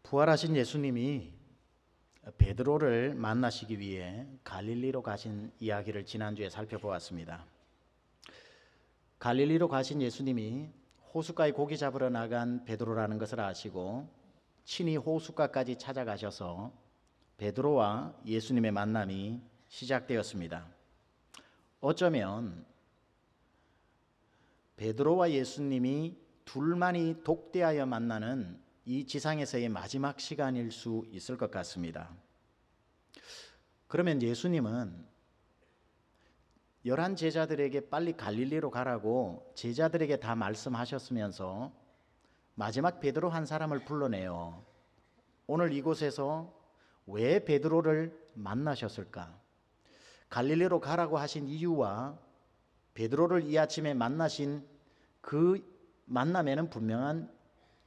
부활하신 예수님이 베드로를 만나시기 위해 갈릴리로 가신 이야기를 지난주에 살펴보았습니다. 갈릴리로 가신 예수님이 호숫가에 고기 잡으러 나간 베드로라는 것을 아시고 친히 호숫가까지 찾아가셔서 베드로와 예수님의 만남이 시작되었습니다. 어쩌면 베드로와 예수님이 둘만이 독대하여 만나는 이 지상에서의 마지막 시간일 수 있을 것 같습니다. 그러면 예수님은 11 제자들에게 빨리 갈릴리로 가라고 제자들에게 다 말씀하셨으면서 마지막 베드로 한 사람을 불러내요. 오늘 이곳에서 왜 베드로를 만나셨을까? 갈릴리로 가라고 하신 이유와 베드로를 이 아침에 만나신 그 만남에는 분명한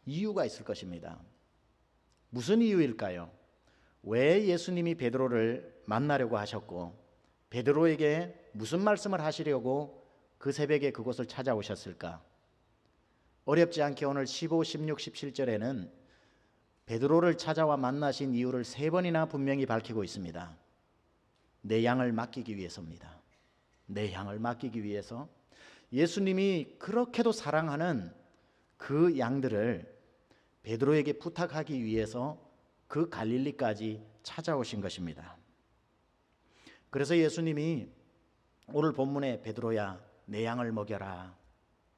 이유가 있을 것입니다. 무슨 이유일까요? 왜 예수님이 베드로를 만나려고 하셨고 베드로에게 무슨 말씀을 하시려고 그 새벽에 그곳을 찾아오셨을까? 어렵지 않게 오늘 15, 16, 17절에는 베드로를 찾아와 만나신 이유를 3번이나 분명히 밝히고 있습니다. 내 양을 맡기기 위해서입니다. 내 양을 맡기기 위해서 예수님이 그렇게도 사랑하는 그 양들을 베드로에게 부탁하기 위해서 그 갈릴리까지 찾아오신 것입니다. 그래서 예수님이 오늘 본문에 베드로야 내 양을 먹여라,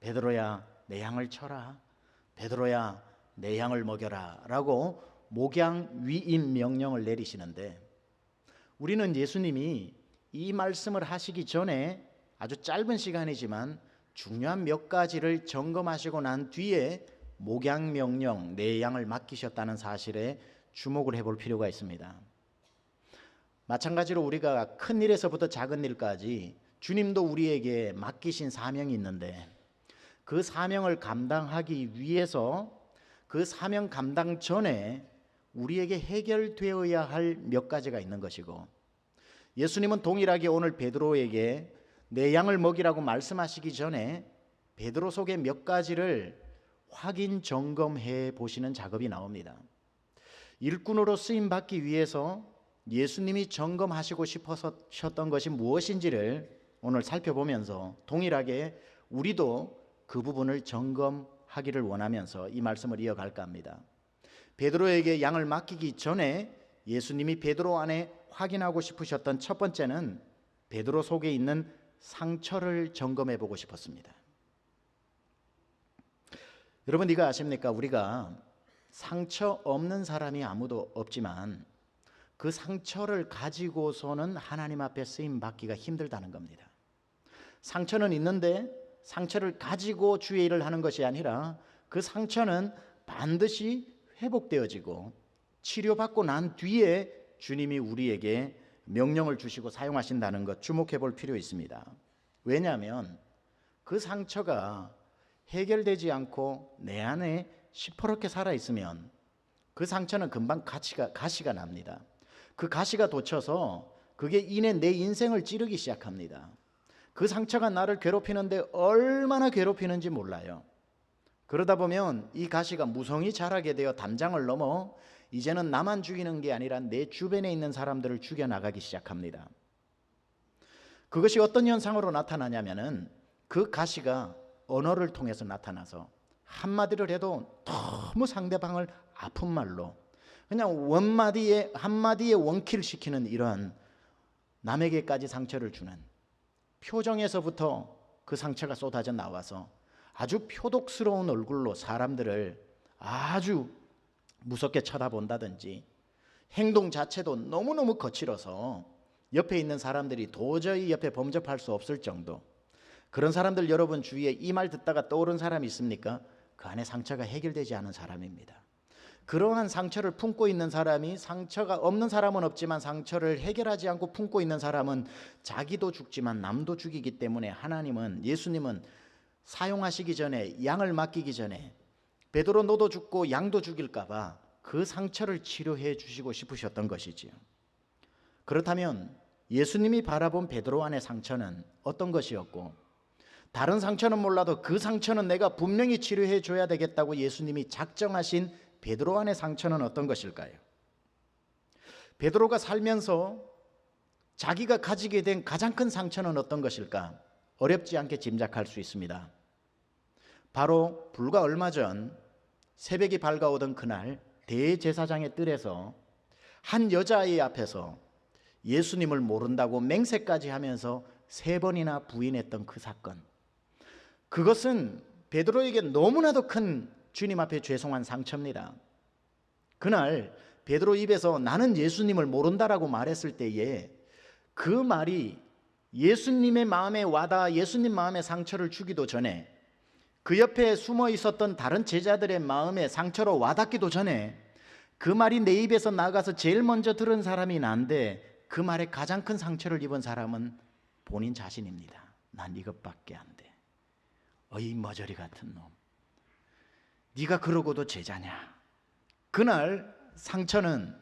베드로야 내 양을 쳐라, 베드로야 내 양을 먹여라 라고 목양 위임 명령을 내리시는데, 우리는 예수님이 이 말씀을 하시기 전에 아주 짧은 시간이지만 중요한 몇 가지를 점검하시고 난 뒤에 목양 명령 내 양을 맡기셨다는 사실에 주목을 해볼 필요가 있습니다. 마찬가지로 우리가 큰 일에서부터 작은 일까지 주님도 우리에게 맡기신 사명이 있는데 그 사명을 감당하기 위해서 그 사명 감당 전에 우리에게 해결되어야 할 몇 가지가 있는 것이고, 예수님은 동일하게 오늘 베드로에게 내 양을 먹이라고 말씀하시기 전에 베드로 속에 몇 가지를 확인 점검해 보시는 작업이 나옵니다. 일꾼으로 쓰임 받기 위해서 예수님이 점검하시고 싶으셨던 것이 무엇인지를 오늘 살펴보면서 동일하게 우리도 그 부분을 점검하기를 원하면서 이 말씀을 이어갈까 합니다. 베드로에게 양을 맡기기 전에 예수님이 베드로 안에 확인하고 싶으셨던 첫 번째는 베드로 속에 있는 상처를 점검해 보고 싶었습니다. 여러분, 이거 아십니까? 우리가 상처 없는 사람이 아무도 없지만 그 상처를 가지고서는 하나님 앞에 쓰임 받기가 힘들다는 겁니다. 상처는 있는데 상처를 가지고 주의 일을 하는 것이 아니라 그 상처는 반드시 회복되어지고 치료받고 난 뒤에 주님이 우리에게 명령을 주시고 사용하신다는 것 주목해 볼 필요 있습니다. 왜냐하면 그 상처가 해결되지 않고 내 안에 시퍼렇게 살아있으면 그 상처는 금방 가시가 납니다. 그 가시가 돋쳐서 그게 이내 내 인생을 찌르기 시작합니다. 그 상처가 나를 괴롭히는데 얼마나 괴롭히는지 몰라요. 그러다 보면 이 가시가 무성이 자라게 되어 담장을 넘어 이제는 나만 죽이는 게 아니라 내 주변에 있는 사람들을 죽여나가기 시작합니다. 그것이 어떤 현상으로 나타나냐면은 그 가시가 언어를 통해서 나타나서 한마디를 해도 너무 상대방을 아픈 말로 그냥 한마디에 원킬시키는 이러한 남에게까지 상처를 주는 표정에서부터 그 상처가 쏟아져 나와서 아주 표독스러운 얼굴로 사람들을 아주 무섭게 쳐다본다든지 행동 자체도 너무너무 거칠어서 옆에 있는 사람들이 도저히 옆에 범접할 수 없을 정도, 그런 사람들 여러분 주위에 이 말 듣다가 떠오른 사람이 있습니까? 그 안에 상처가 해결되지 않은 사람입니다. 그러한 상처를 품고 있는 사람이, 상처가 없는 사람은 없지만 상처를 해결하지 않고 품고 있는 사람은 자기도 죽지만 남도 죽이기 때문에 예수님은 사용하시기 전에, 양을 맡기기 전에 베드로 너도 죽고 양도 죽일까 봐 그 상처를 치료해 주시고 싶으셨던 것이지요. 그렇다면 예수님이 바라본 베드로 안의 상처는 어떤 것이었고, 다른 상처는 몰라도 그 상처는 내가 분명히 치료해 줘야 되겠다고 예수님이 작정하신 베드로 안의 상처는 어떤 것일까요? 베드로가 살면서 자기가 가지게 된 가장 큰 상처는 어떤 것일까? 어렵지 않게 짐작할 수 있습니다. 바로 불과 얼마 전 새벽이 밝아오던 그날 대제사장의 뜰에서 한 여자아이 앞에서 예수님을 모른다고 맹세까지 하면서 3번이나 부인했던 그 사건. 그것은 베드로에게 너무나도 큰 주님 앞에 죄송한 상처입니다. 그날 베드로 입에서 나는 예수님을 모른다라고 말했을 때에 그 말이 예수님의 마음에 와닿아 예수님 마음에 상처를 주기도 전에 그 옆에 숨어 있었던 다른 제자들의 마음에 상처로 와닿기도 전에 그 말이 내 입에서 나가서 제일 먼저 들은 사람이 난데 그 말에 가장 큰 상처를 입은 사람은 본인 자신입니다. 난 이것밖에 안 돼. 어이 머저리 같은 놈. 네가 그러고도 제자냐. 그날 상처는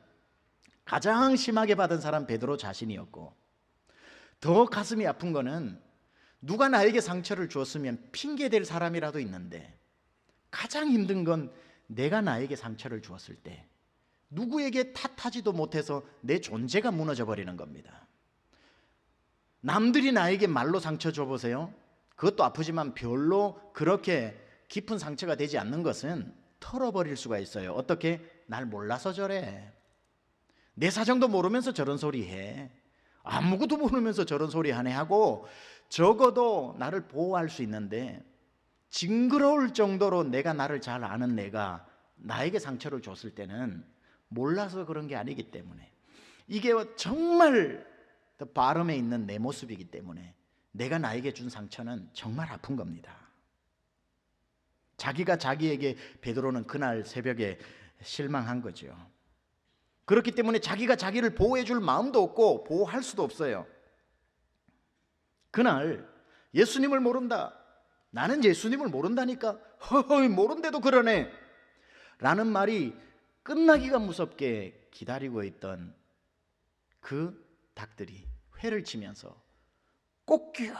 가장 심하게 받은 사람 베드로 자신이었고, 더 가슴이 아픈 거는 누가 나에게 상처를 주었으면 핑계댈 사람이라도 있는데 가장 힘든 건 내가 나에게 상처를 주었을 때 누구에게 탓하지도 못해서 내 존재가 무너져 버리는 겁니다. 남들이 나에게 말로 상처 줘보세요. 그것도 아프지만 별로 그렇게 깊은 상처가 되지 않는 것은 털어버릴 수가 있어요. 어떻게? 날 몰라서 저래. 내 사정도 모르면서 저런 소리 해. 아무것도 모르면서 저런 소리 하네 하고 적어도 나를 보호할 수 있는데, 징그러울 정도로 내가 나를 잘 아는 내가 나에게 상처를 줬을 때는 몰라서 그런 게 아니기 때문에, 이게 정말 바람에 있는 내 모습이기 때문에 내가 나에게 준 상처는 정말 아픈 겁니다. 자기가 자기에게 베드로는 그날 새벽에 실망한 거죠. 그렇기 때문에 자기가 자기를 보호해 줄 마음도 없고 보호할 수도 없어요. 그날 예수님을 모른다. 나는 예수님을 모른다니까. 허허이 모른데도 그러네. 라는 말이 끝나기가 무섭게 기다리고 있던 그 닭들이 회를 치면서 꼬끼어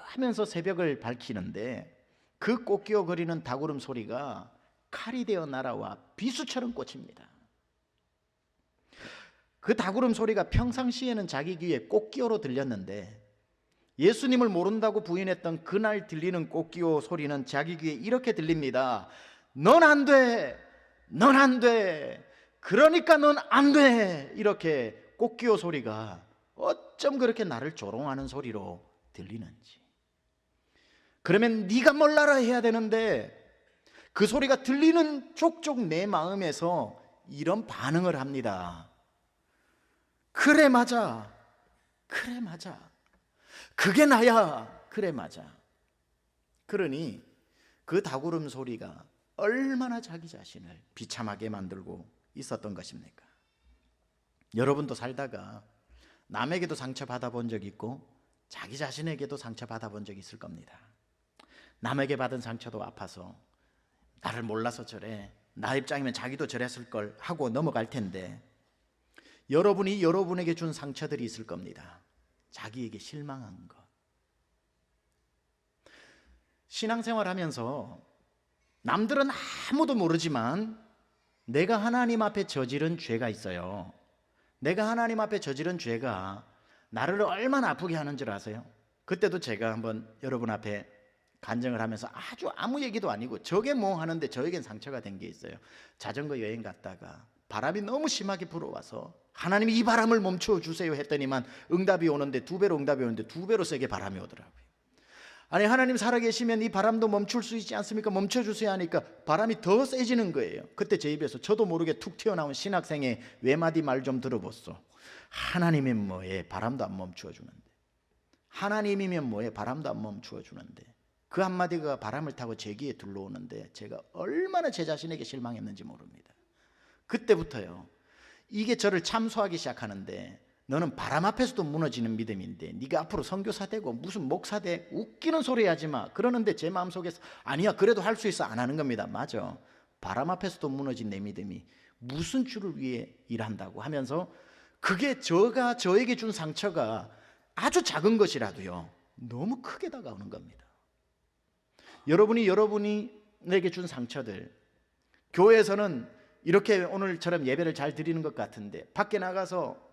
하면서 새벽을 밝히는데, 그 꼬끼어 거리는 닭울음 소리가 칼이 되어 날아와 비수처럼 꽂힙니다. 그 닭울음 소리가 평상시에는 자기 귀에 꼬끼어로 들렸는데 예수님을 모른다고 부인했던 그날 들리는 꼬끼어 소리는 자기 귀에 이렇게 들립니다. 넌 안 돼. 넌 안 돼. 그러니까 넌 안 돼. 이렇게 꼬끼어 소리가 어쩜 그렇게 나를 조롱하는 소리로 들리는지. 그러면 네가 몰라라 해야 되는데 그 소리가 들리는 족족 내 마음에서 이런 반응을 합니다. 그래 맞아. 그래 맞아. 그게 나야. 그래 맞아. 그러니 그 닭울음 소리가 얼마나 자기 자신을 비참하게 만들고 있었던 것입니까? 여러분도 살다가 남에게도 상처받아 본 적 있고 자기 자신에게도 상처받아 본 적 있을 겁니다. 남에게 받은 상처도 아파서 나를 몰라서 저래, 나 입장이면 자기도 저랬을 걸 하고 넘어갈 텐데, 여러분이 여러분에게 준 상처들이 있을 겁니다. 자기에게 실망한 것. 신앙생활 하면서 남들은 아무도 모르지만 내가 하나님 앞에 저지른 죄가 있어요. 내가 하나님 앞에 저지른 죄가 나를 얼마나 아프게 하는 줄 아세요? 그때도 제가 한번 여러분 앞에 간증을 하면서 아주 아무 얘기도 아니고 저게 뭐 하는데 저에겐 상처가 된 게 있어요. 자전거 여행 갔다가 바람이 너무 심하게 불어와서 하나님이 이 바람을 멈춰 주세요 했더니만 응답이 오는데 2배로 응답이 오는데 2배로 세게 바람이 오더라고요. 아니 하나님 살아계시면 이 바람도 멈출 수 있지 않습니까? 멈춰주세요 하니까 바람이 더 세지는 거예요. 그때 제 입에서 저도 모르게 툭 튀어나온 신학생의 외마디 말 좀 들어보소. 하나님이 뭐해 바람도 안 멈추어 주는데, 하나님이면 뭐해 바람도 안 멈추어 주는데, 그 한마디가 바람을 타고 제 귀에 들러오는데 제가 얼마나 제 자신에게 실망했는지 모릅니다. 그때부터요, 이게 저를 참소하기 시작하는데, 너는 바람 앞에서도 무너지는 믿음인데 네가 앞으로 선교사 되고 무슨 목사 돼, 웃기는 소리 하지 마. 그러는데 제 마음속에서 아니야 그래도 할 수 있어 안 하는 겁니다. 맞아, 바람 앞에서도 무너진 내 믿음이 무슨 주를 위해 일한다고 하면서, 그게 저에게 준 상처가 아주 작은 것이라도요 너무 크게 다가오는 겁니다. 여러분이 내게 준 상처들, 교회에서는 이렇게 오늘처럼 예배를 잘 드리는 것 같은데 밖에 나가서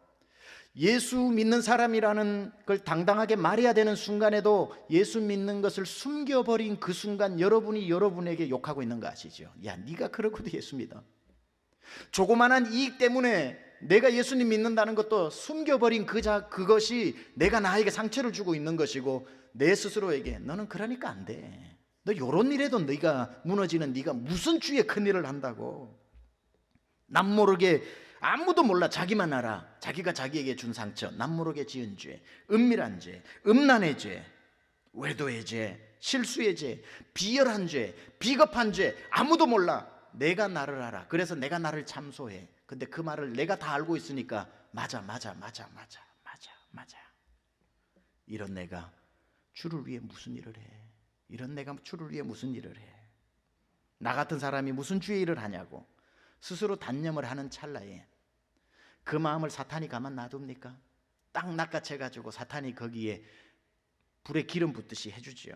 예수 믿는 사람이라는 걸 당당하게 말해야 되는 순간에도 예수 믿는 것을 숨겨버린 그 순간 여러분이 여러분에게 욕하고 있는 거 아시죠? 야, 네가 그러고도 예수 믿어. 조그만한 이익 때문에 내가 예수님 믿는다는 것도 숨겨버린 그것이 내가 나에게 상처를 주고 있는 것이고, 내 스스로에게 너는 그러니까 안 돼. 너 요런 일에도 네가 무너지는 네가 무슨 주에 큰일을 한다고. 남 모르게, 아무도 몰라, 자기만 알아. 자기가 자기에게 준 상처, 남 모르게 지은 죄, 은밀한 죄, 음란의 죄, 외도의 죄, 실수의 죄, 비열한 죄, 비겁한 죄, 아무도 몰라. 내가 나를 알아. 그래서 내가 나를 참소해. 근데 그 말을 내가 다 알고 있으니까 맞아. 이런 내가 주를 위해 무슨 일을 해? 이런 내가 주를 위해 무슨 일을 해? 나 같은 사람이 무슨 주의 일을 하냐고 스스로 단념을 하는 찰나에 그 마음을 사탄이 가만 놔둡니까? 딱 낚아채가지고 사탄이 거기에 불에 기름 붓듯이 해주지요.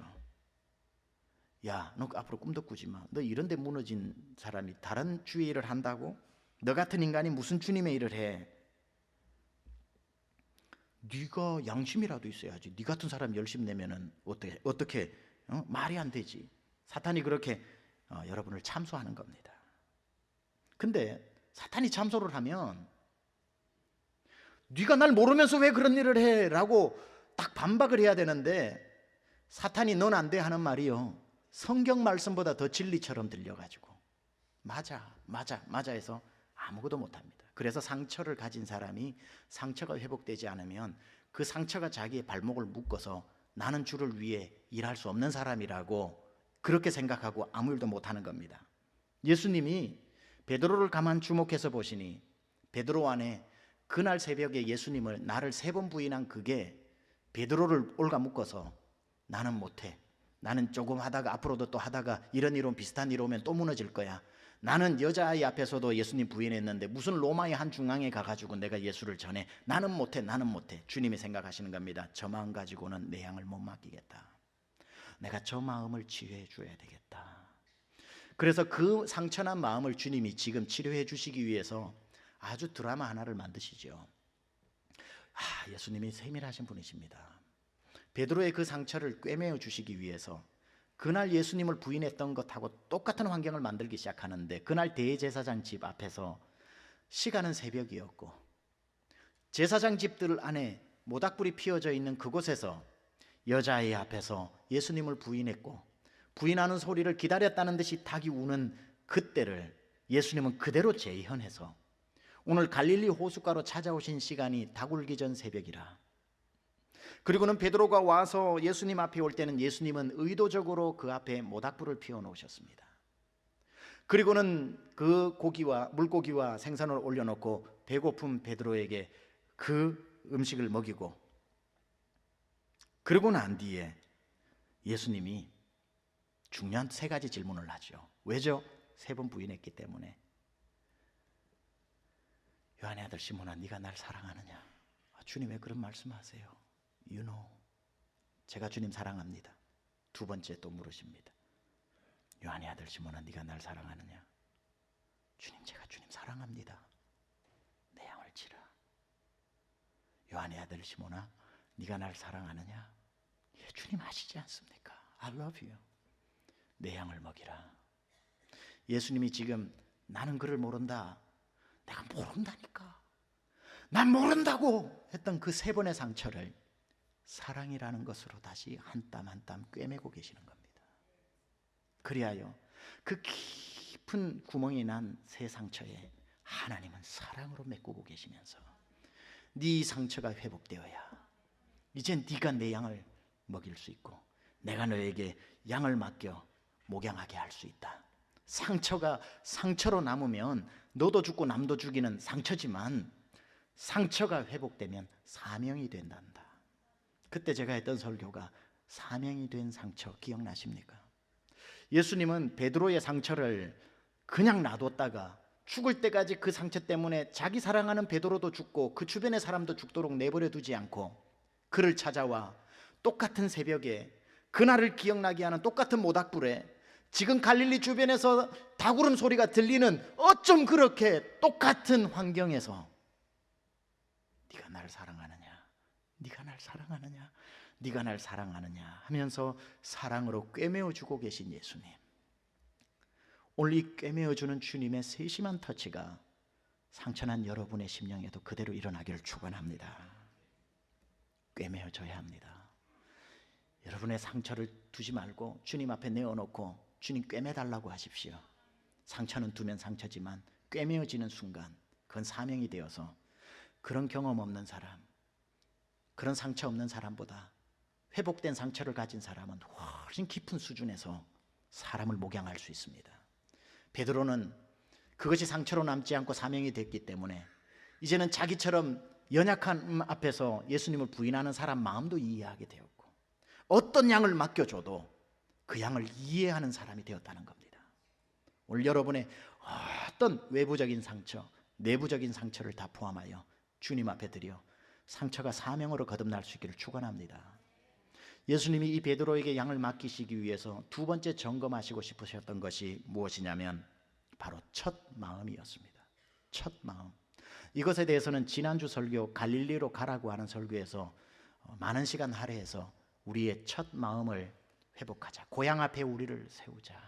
야, 너 앞으로 꿈도 꾸지 마. 너 이런 데 무너진 사람이 다른 주의 일을 한다고? 너 같은 인간이 무슨 주님의 일을 해? 네가 양심이라도 있어야지. 네 같은 사람 열심 내면은 어떻게 말이 안 되지. 사탄이 그렇게 여러분을 참소하는 겁니다. 근데 사탄이 참소를 하면 네가 날 모르면서 왜 그런 일을 해? 라고 딱 반박을 해야 되는데, 사탄이 넌 안 돼 하는 말이요, 성경 말씀보다 더 진리처럼 들려가지고 맞아 해서 아무것도 못합니다. 그래서 상처를 가진 사람이 상처가 회복되지 않으면 그 상처가 자기의 발목을 묶어서 나는 주를 위해 일할 수 없는 사람이라고 그렇게 생각하고 아무 일도 못하는 겁니다. 예수님이 베드로를 가만 주목해서 보시니 베드로 안에 그날 새벽에 예수님을 나를 3번 부인한 그게 베드로를 올가 묶어서 나는 못해, 나는 조금 하다가 앞으로도 또 하다가 이런 일 오면, 비슷한 일 오면 또 무너질 거야. 나는 여자아이 앞에서도 예수님 부인했는데 무슨 로마의 한 중앙에 가가지고 내가 예수를 전해. 나는 못해. 주님이 생각하시는 겁니다. 저 마음 가지고는 내 양을 못 맡기겠다. 내가 저 마음을 치유해 줘야 되겠다. 그래서 그 상처난 마음을 주님이 지금 치료해 주시기 위해서 아주 드라마 하나를 만드시죠. 예수님이 세밀하신 분이십니다. 베드로의 그 상처를 꿰매어 주시기 위해서 그날 예수님을 부인했던 것하고 똑같은 환경을 만들기 시작하는데, 그날 대제사장 집 앞에서 시간은 새벽이었고 제사장 집들 안에 모닥불이 피어져 있는 그곳에서 여자아이 앞에서 예수님을 부인했고, 부인하는 소리를 기다렸다는 듯이 닭이 우는 그때를 예수님은 그대로 재현해서 오늘 갈릴리 호숫가로 찾아오신 시간이 닭 울기 전 새벽이라, 그리고는 베드로가 와서 예수님 앞에 올 때는 예수님은 의도적으로 그 앞에 모닥불을 피워 놓으셨습니다. 그리고는 그 물고기와 생선을 올려놓고 배고픈 베드로에게 그 음식을 먹이고, 그러고 난 뒤에 예수님이 중요한 3가지 질문을 하죠. 왜죠? 3번 부인했기 때문에. 요한의 아들 시몬아, 네가 날 사랑하느냐? 주님 왜 그런 말씀하세요? You know, 제가 주님 사랑합니다. 2번째 또 물으십니다. 요한의 아들 시몬아, 네가 날 사랑하느냐? 주님, 제가 주님 사랑합니다. 내 양을 치라. 요한의 아들 시몬아, 네가 날 사랑하느냐? 예, 주님 아시지 않습니까? I love you. 내 양을 먹이라. 예수님이 지금 나는 그를 모른다, 내가 모른다니까, 난 모른다고 했던 그 3번의 상처를 사랑이라는 것으로 다시 한 땀 한 땀 꿰매고 계시는 겁니다. 그리하여 그 깊은 구멍이 난 새 상처에 하나님은 사랑으로 메꾸고 계시면서 네 상처가 회복되어야 이젠 네가 내 양을 먹일 수 있고 내가 너에게 양을 맡겨 목양하게 할 수 있다. 상처가 상처로 남으면 너도 죽고 남도 죽이는 상처지만 상처가 회복되면 사명이 된단다. 그때 제가 했던 설교가 사명이 된 상처 기억나십니까? 예수님은 베드로의 상처를 그냥 놔뒀다가 죽을 때까지 그 상처 때문에 자기 사랑하는 베드로도 죽고 그 주변의 사람도 죽도록 내버려 두지 않고 그를 찾아와 똑같은 새벽에 그날을 기억나게 하는 똑같은 모닥불에 지금 갈릴리 주변에서 다구름 소리가 들리는 어쩜 그렇게 똑같은 환경에서 네가 날 사랑하느냐, 네가 날 사랑하느냐, 네가 날 사랑하느냐 하면서 사랑으로 꿰매어주고 계신 예수님. 오늘 이 꿰매어주는 주님의 세심한 터치가 상처난 여러분의 심령에도 그대로 일어나기를 축원합니다. 꿰매어줘야 합니다. 여러분의 상처를 두지 말고 주님 앞에 내어놓고 주님 꿰매달라고 하십시오. 상처는 두면 상처지만 꿰매어지는 순간 그건 사명이 되어서 그런 경험 없는 사람, 그런 상처 없는 사람보다 회복된 상처를 가진 사람은 훨씬 깊은 수준에서 사람을 목양할 수 있습니다. 베드로는 그것이 상처로 남지 않고 사명이 됐기 때문에 이제는 자기처럼 연약한 앞에서 예수님을 부인하는 사람 마음도 이해하게 되었고 어떤 양을 맡겨줘도 그 양을 이해하는 사람이 되었다는 겁니다. 오늘 여러분의 어떤 외부적인 상처, 내부적인 상처를 다 포함하여 주님 앞에 드려 상처가 사명으로 거듭날 수 있기를 축원합니다. 예수님이 이 베드로에게 양을 맡기시기 위해서 두 번째 점검하시고 싶으셨던 것이 무엇이냐면 바로 첫 마음이었습니다. 첫 마음. 이것에 대해서는 지난주 설교 갈릴리로 가라고 하는 설교에서 많은 시간 할애해서 우리의 첫 마음을 회복하자, 고향 앞에 우리를 세우자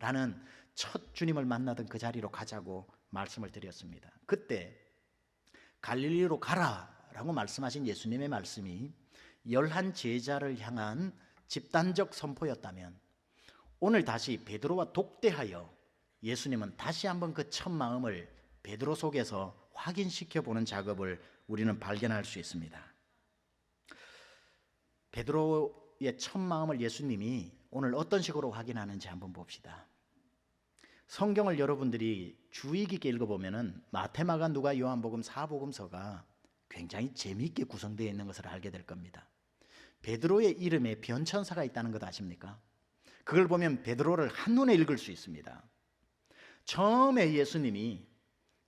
라는 첫 주님을 만나던 그 자리로 가자고 말씀을 드렸습니다. 그때 갈릴리로 가라라고 말씀하신 예수님의 말씀이 11 제자를 향한 집단적 선포였다면 오늘 다시 베드로와 독대하여 예수님은 다시 한번 그 첫 마음을 베드로 속에서 확인시켜 보는 작업을 우리는 발견할 수 있습니다. 베드로의 첫 마음을 예수님이 오늘 어떤 식으로 확인하는지 한번 봅시다. 성경을 여러분들이 주의 깊게 읽어보면 마태마가 누가 요한복음 사복음서가 굉장히 재미있게 구성되어 있는 것을 알게 될 겁니다. 베드로의 이름에 변천사가 있다는 것 아십니까? 그걸 보면 베드로를 한눈에 읽을 수 있습니다. 처음에 예수님이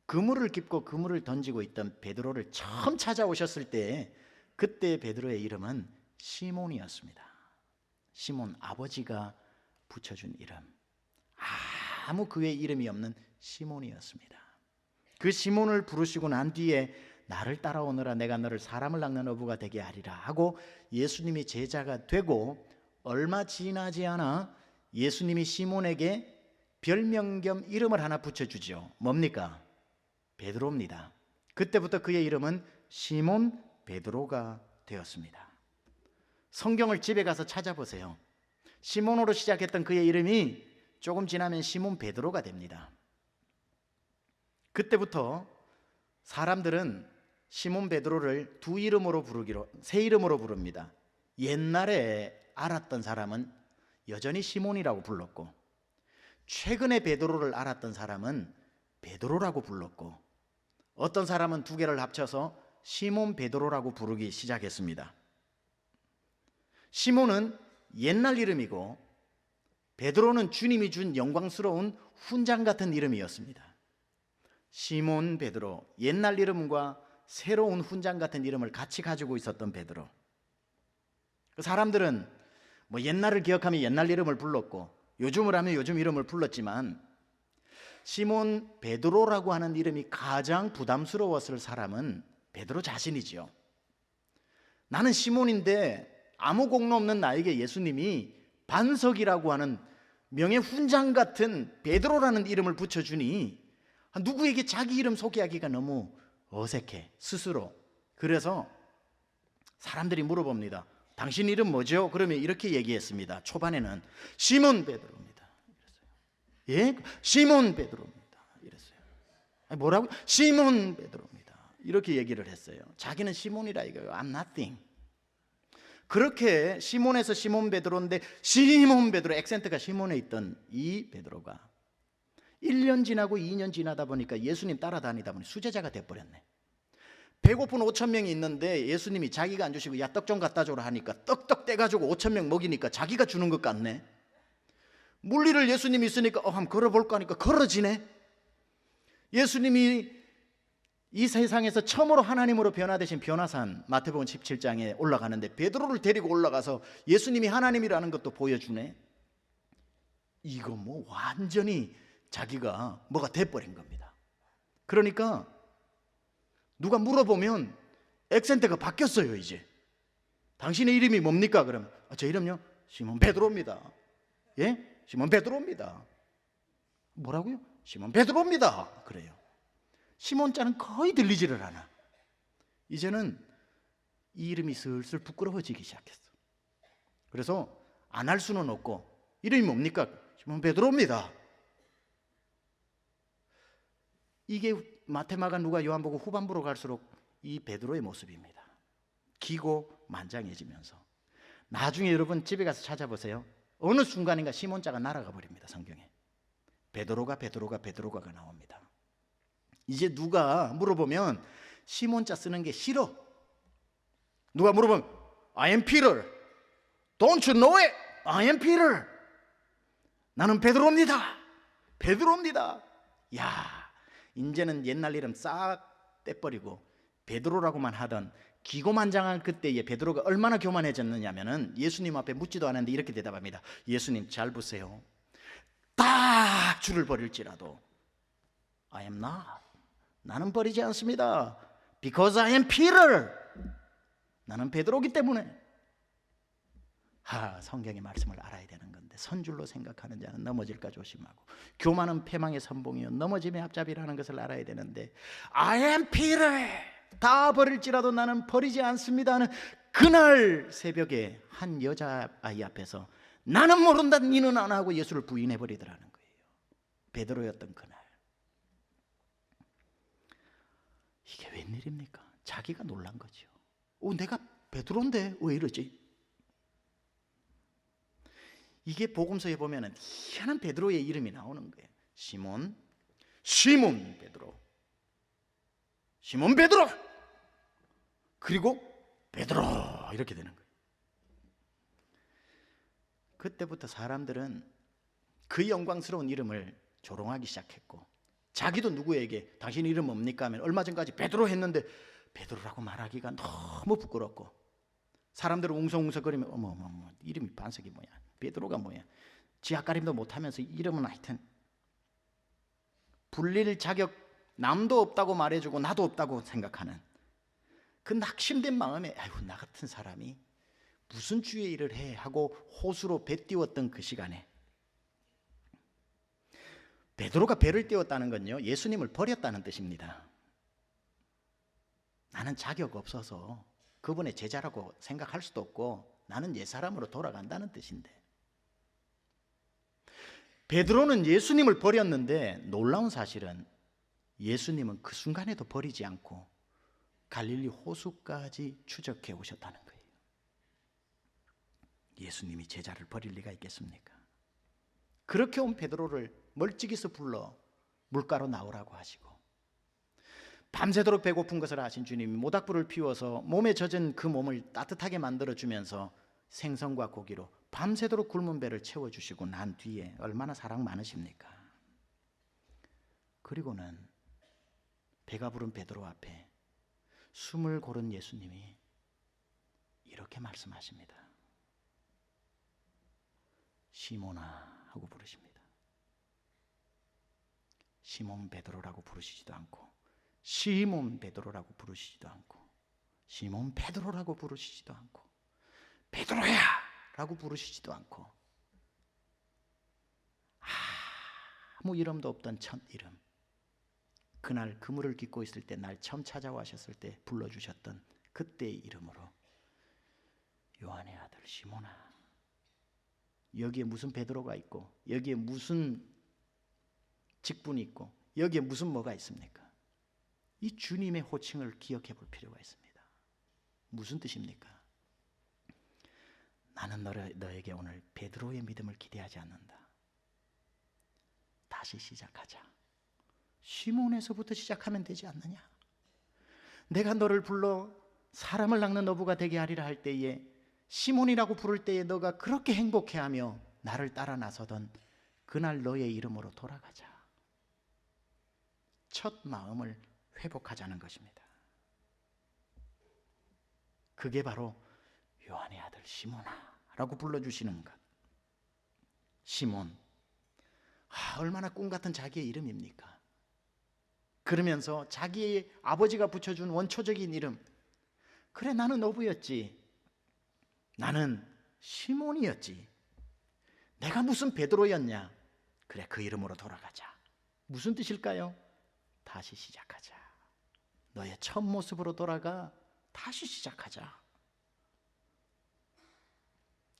그물을 깁고 그물을 던지고 있던 베드로를 처음 찾아오셨을 때 그때 베드로의 이름은 시몬이었습니다. 시몬, 아버지가 붙여준 이름, 아무 그 외 이름이 없는 시몬이었습니다. 그 시몬을 부르시고 난 뒤에 나를 따라오너라, 내가 너를 사람을 낚는 어부가 되게 하리라 하고 예수님이 제자가 되고 얼마 지나지 않아 예수님이 시몬에게 별명 겸 이름을 하나 붙여주죠. 뭡니까? 베드로입니다. 그때부터 그의 이름은 시몬 베드로가 되었습니다. 성경을 집에 가서 찾아보세요. 시몬으로 시작했던 그의 이름이 조금 지나면 시몬 베드로가 됩니다. 그때부터 사람들은 시몬 베드로를 두 이름으로 부르기로, 세 이름으로 부릅니다. 옛날에 알았던 사람은 여전히 시몬이라고 불렀고 최근에 베드로를 알았던 사람은 베드로라고 불렀고 어떤 사람은 두 개를 합쳐서 시몬 베드로라고 부르기 시작했습니다. 시몬은 옛날 이름이고 베드로는 주님이 준 영광스러운 훈장 같은 이름이었습니다. 시몬 베드로, 옛날 이름과 새로운 훈장 같은 이름을 같이 가지고 있었던 베드로. 사람들은 뭐 옛날을 기억하면 옛날 이름을 불렀고 요즘을 하면 요즘 이름을 불렀지만 시몬 베드로라고 하는 이름이 가장 부담스러웠을 사람은 베드로 자신이지요. 나는 시몬인데 아무 공로 없는 나에게 예수님이 반석이라고 하는 명예 훈장 같은 베드로라는 이름을 붙여주니 누구에게 자기 이름 소개하기가 너무 어색해 스스로. 그래서 사람들이 물어봅니다. 당신 이름 뭐죠? 그러면 이렇게 얘기했습니다. 초반에는 시몬 베드로입니다. 이랬어요. 예? 시몬 베드로입니다. 이랬어요. 아니, 뭐라고? 시몬 베드로입니다. 이렇게 얘기를 했어요. 자기는 시몬이라 이거예요. I'm nothing. 그렇게 시몬에서 시몬 베드로인데 시몬 베드로, 액센트가 시몬에 있던 이 베드로가 1년 지나고 2년 지나다 보니까 예수님 따라다니다 보니 수제자가 돼버렸네. 배고픈 5,000명이 있는데 예수님이 자기가 안 주시고 야 떡 좀 갖다 줘라 하니까 떡떡 떼가지고 5,000명 먹이니까 자기가 주는 것 같네. 물리를 예수님이 있으니까 한번 걸어볼까 하니까 걸어지네. 예수님이 이 세상에서 처음으로 하나님으로 변화되신 변화산 마태복음 17장에 올라가는데 베드로를 데리고 올라가서 예수님이 하나님이라는 것도 보여주네. 이거 뭐 완전히 자기가 뭐가 돼버린 겁니다. 그러니까 누가 물어보면 액센트가 바뀌었어요. 이제 당신의 이름이 뭡니까? 그러면 제 이름요? 시몬 베드로입니다. 예? 시몬 베드로입니다. 뭐라고요? 시몬 베드로입니다. 그래요. 시몬자는 거의 들리지를 않아. 이제는 이 이름이 슬슬 부끄러워지기 시작했어. 그래서 안 할 수는 없고, 이름이 뭡니까? 시몬 베드로입니다. 이게 마테마가 누가 요한복음 후반부로 갈수록 이 베드로의 모습입니다. 기고 만장해지면서. 나중에 여러분 집에 가서 찾아보세요. 어느 순간인가 시몬자가 날아가 버립니다. 성경에 베드로가 나옵니다. 이제 누가 물어보면 시몬자 쓰는 게 싫어. 누가 물어보면 I am Peter. Don't you know it? I am Peter. 나는 베드로입니다. 베드로입니다. 야, 이제는 옛날 이름 싹 떼버리고 베드로라고만 하던 기고만장한 그때의 베드로가 얼마나 교만해졌느냐면은 예수님 앞에 묻지도 않았는데 이렇게 대답합니다. 예수님 잘 보세요. 딱 줄을 버릴지라도 I am not. 나는 버리지 않습니다. Because I am Peter. 나는 베드로기 때문에. 성경의 말씀을 알아야 되는 건데 선줄로 생각하는 자는 넘어질까 조심하고 교만은 패망의 선봉이요 넘어짐의 앞잡이라는 것을 알아야 되는데 I am Peter. 다 버릴지라도 나는 버리지 않습니다 하는 그날 새벽에 한 여자아이 앞에서 나는 모른다 니는 안 하고 예수를 부인해 버리더라는 거예요. 베드로였던 그날. 이게 웬일입니까? 자기가 놀란 거죠. 내가 베드로인데 왜 이러지? 이게 복음서에 보면 희한한 베드로의 이름이 나오는 거예요. 시몬 베드로, 시몬 베드로, 그리고 베드로 이렇게 되는 거예요. 그때부터 사람들은 그 영광스러운 이름을 조롱하기 시작했고 자기도 누구에게 당신 이름 뭡니까 하면 얼마 전까지 베드로 했는데 베드로라고 말하기가 너무 부끄럽고 사람들은 웅성웅성거리면 어머 이름이 반석이 뭐야, 베드로가 뭐야, 지하가림도 못하면서 이름은 하여튼 불릴 자격 남도 없다고 말해주고 나도 없다고 생각하는 그 낙심된 마음에 아이고 나 같은 사람이 무슨 주의 일을 해 하고 호수로 배 띄웠던 그 시간에 베드로가 배를 띄웠다는 건요 예수님을 버렸다는 뜻입니다. 나는 자격 없어서 그분의 제자라고 생각할 수도 없고 나는 옛사람으로 돌아간다는 뜻인데 베드로는 예수님을 버렸는데 놀라운 사실은 예수님은 그 순간에도 버리지 않고 갈릴리 호수까지 추적해 오셨다는 거예요. 예수님이 제자를 버릴 리가 있겠습니까? 그렇게 온 베드로를 멀찍이서 불러 물가로 나오라고 하시고 밤새도록 배고픈 것을 아신 주님이 모닥불을 피워서 몸에 젖은 그 몸을 따뜻하게 만들어주면서 생선과 고기로 밤새도록 굶은 배를 채워주시고 난 뒤에 얼마나 사랑 많으십니까? 그리고는 배가 부른 베드로 앞에 숨을 고른 예수님이 이렇게 말씀하십니다. 시몬아 하고 부르십니다. 시몬 베드로라고 부르시지도 않고 시몬 베드로라고 부르시지도 않고 시몬 베드로라고 부르시지도 않고 베드로야 라고 부르시지도 않고 아무 이름도 없던 첫 이름, 그날 그물을 깃고 있을 때 날 처음 찾아와셨을 때 불러주셨던 그때의 이름으로 요한의 아들 시몬아. 여기에 무슨 베드로가 있고 여기에 무슨 직분이 있고 여기에 무슨 뭐가 있습니까? 이 주님의 호칭을 기억해 볼 필요가 있습니다. 무슨 뜻입니까? 나는 너에게 오늘 베드로의 믿음을 기대하지 않는다. 다시 시작하자. 시몬에서부터 시작하면 되지 않느냐? 내가 너를 불러 사람을 낚는 어부가 되게 하리라 할 때에 시몬이라고 부를 때에 너가 그렇게 행복해하며 나를 따라 나서던 그날 너의 이름으로 돌아가자. 첫 마음을 회복하자는 것입니다. 그게 바로 요한의 아들 시몬아 라고 불러주시는 것. 시몬, 얼마나 꿈 같은 자기의 이름입니까? 그러면서 자기의 아버지가 붙여준 원초적인 이름, 그래 나는 어부였지, 나는 시몬이었지, 내가 무슨 베드로였냐, 그래 그 이름으로 돌아가자. 무슨 뜻일까요? 다시 시작하자. 너의 첫 모습으로 돌아가 다시 시작하자.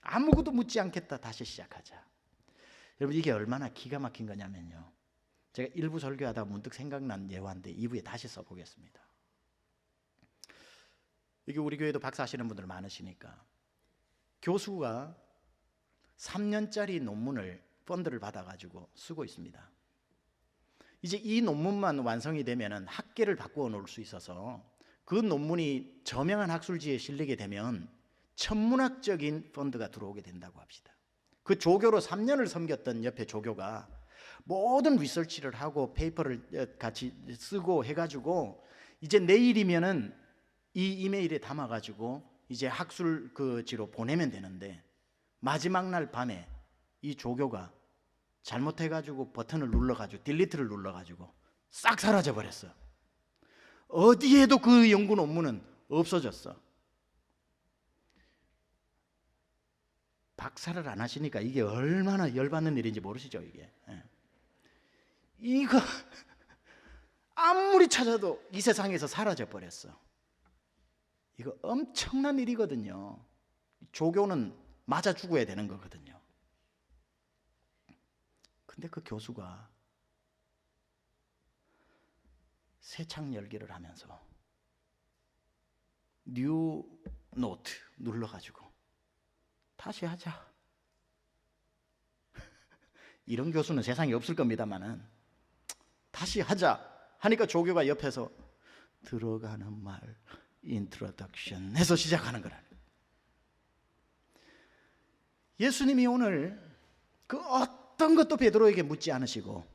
아무것도 묻지 않겠다. 다시 시작하자. 여러분, 이게 얼마나 기가 막힌 거냐면요, 제가 일부 설교하다 문득 생각난 예화인데 2부에 다시 써보겠습니다. 이게 우리 교회도 박사하시는 분들 많으시니까 교수가 3년짜리 논문을 펀드를 받아가지고 쓰고 있습니다. 이제 이 논문만 완성이 되면 학계를 바꾸어 놓을 수 있어서 그 논문이 저명한 학술지에 실리게 되면 천문학적인 펀드가 들어오게 된다고 합시다. 그 조교로 3년을 섬겼던 옆에 조교가 모든 리서치를 하고 페이퍼를 같이 쓰고 해가지고 이제 내일이면은 이 이메일에 담아가지고 이제 학술지로 보내면 되는데, 마지막 날 밤에 이 조교가 잘못해가지고 버튼을 눌러가지고 딜리트를 눌러가지고 싹 사라져 버렸어. 어디에도 그 연구 논문은 없어졌어. 박사를 안 하시니까 이게 얼마나 열받는 일인지 모르시죠? 이게 이거 아무리 찾아도 이 세상에서 사라져 버렸어. 이거 엄청난 일이거든요. 조교는 맞아 죽어야 되는 거거든요. 근데 그 교수가 새 창 열기를 하면서 뉴 노트 눌러가지고 다시 하자. 이런 교수는 세상에 없을 겁니다만은 다시 하자 하니까 조교가 옆에서 들어가는 말 인트로덕션 해서 시작하는 거라. 예수님이 오늘 그 어떤 것도 베드로에게 묻지 않으시고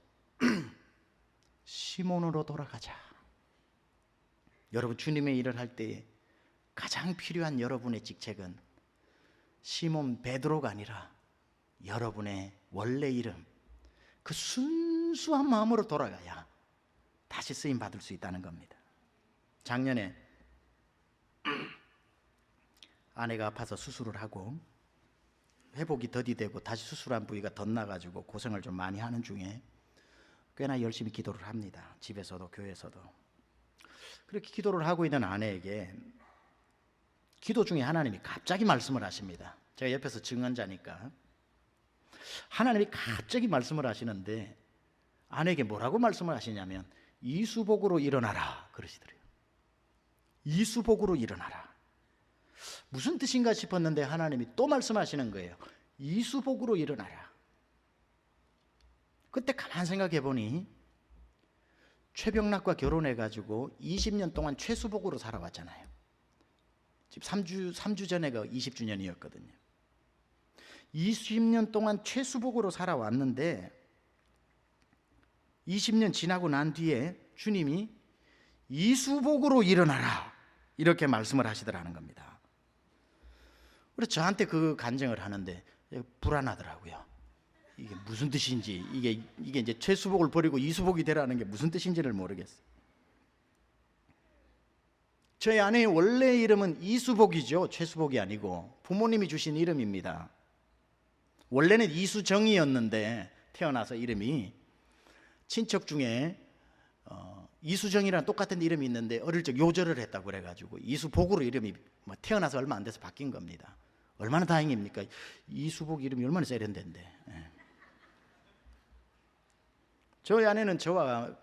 시몬으로 돌아가자. 여러분, 주님의 일을 할 때 가장 필요한 여러분의 직책은 시몬 베드로가 아니라 여러분의 원래 이름, 그 순수한 마음으로 돌아가야 다시 쓰임 받을 수 있다는 겁니다. 작년에 아내가 아파서 수술을 하고 회복이 더디되고 다시 수술한 부위가 덧나가지고 고생을 좀 많이 하는 중에 꽤나 열심히 기도를 합니다. 집에서도 교회에서도. 그렇게 기도를 하고 있는 아내에게 기도 중에 하나님이 갑자기 말씀을 하십니다. 제가 옆에서 증언자니까. 하나님이 갑자기 말씀을 하시는데 아내에게 뭐라고 말씀을 하시냐면 이수복으로 일어나라 그러시더래요. 이수복으로 일어나라. 무슨 뜻인가 싶었는데 하나님이 또 말씀하시는 거예요. 이수복으로 일어나라. 그때 가만 생각해 보니 최병락과 결혼해가지고 20년 동안 최수복으로 살아왔잖아요. 지금 3주 전에가 20주년이었거든요. 20년 동안 최수복으로 살아왔는데 20년 지나고 난 뒤에 주님이 이수복으로 일어나라 이렇게 말씀을 하시더라는 겁니다. 그래서 저한테 그 간증을 하는데 불안하더라고요. 이게 무슨 뜻인지, 이게 이제 최수복을 버리고 이수복이 되라는 게 무슨 뜻인지를 모르겠어요. 저희 아내의 원래 이름은 이수복이죠. 최수복이 아니고 부모님이 주신 이름입니다. 원래는 이수정이었는데 태어나서 이름이 친척 중에 이수정이랑 똑같은 이름이 있는데 어릴 적 요절을 했다고 그래가지고 이수복으로 이름이 태어나서 얼마 안 돼서 바뀐 겁니다. 얼마나 다행입니까? 이수복 이름이 얼마나 세련된데. 저희 아내는 저와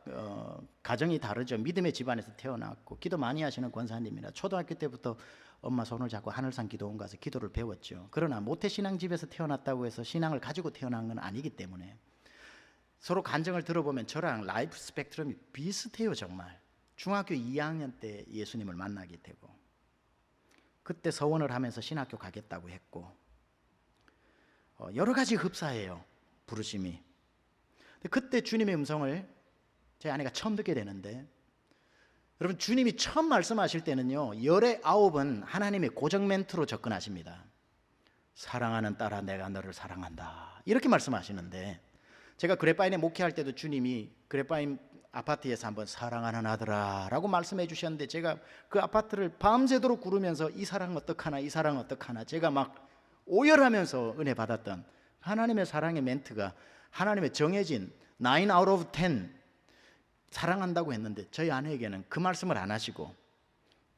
가정이 다르죠. 믿음의 집안에서 태어났고 기도 많이 하시는 권사님이라 초등학교 때부터 엄마 손을 잡고 하늘산 기도원 가서 기도를 배웠죠. 그러나 모태신앙 집에서 태어났다고 해서 신앙을 가지고 태어난 건 아니기 때문에 서로 간증을 들어보면 저랑 라이프 스펙트럼이 비슷해요. 정말 중학교 2학년 때 예수님을 만나게 되고 그때 서원을 하면서 신학교 가겠다고 했고 여러 가지 흡사해요. 부르심이. 그때 주님의 음성을 제 아내가 처음 듣게 되는데, 여러분 주님이 처음 말씀하실 때는요 19은 하나님의 고정 멘트로 접근하십니다. 사랑하는 딸아 내가 너를 사랑한다 이렇게 말씀하시는데 제가 그레파인에 목회할 때도 주님이 그레파인 아파트에서 한번 사랑하는 아들아 라고 말씀해 주셨는데, 제가 그 아파트를 밤새도록 구르면서 이 사랑 어떡하나 이 사랑 어떡하나 제가 막 오열하면서 은혜 받았던 하나님의 사랑의 멘트가, 하나님의 정해진 9 out of 10 사랑한다고 했는데 저희 아내에게는 그 말씀을 안 하시고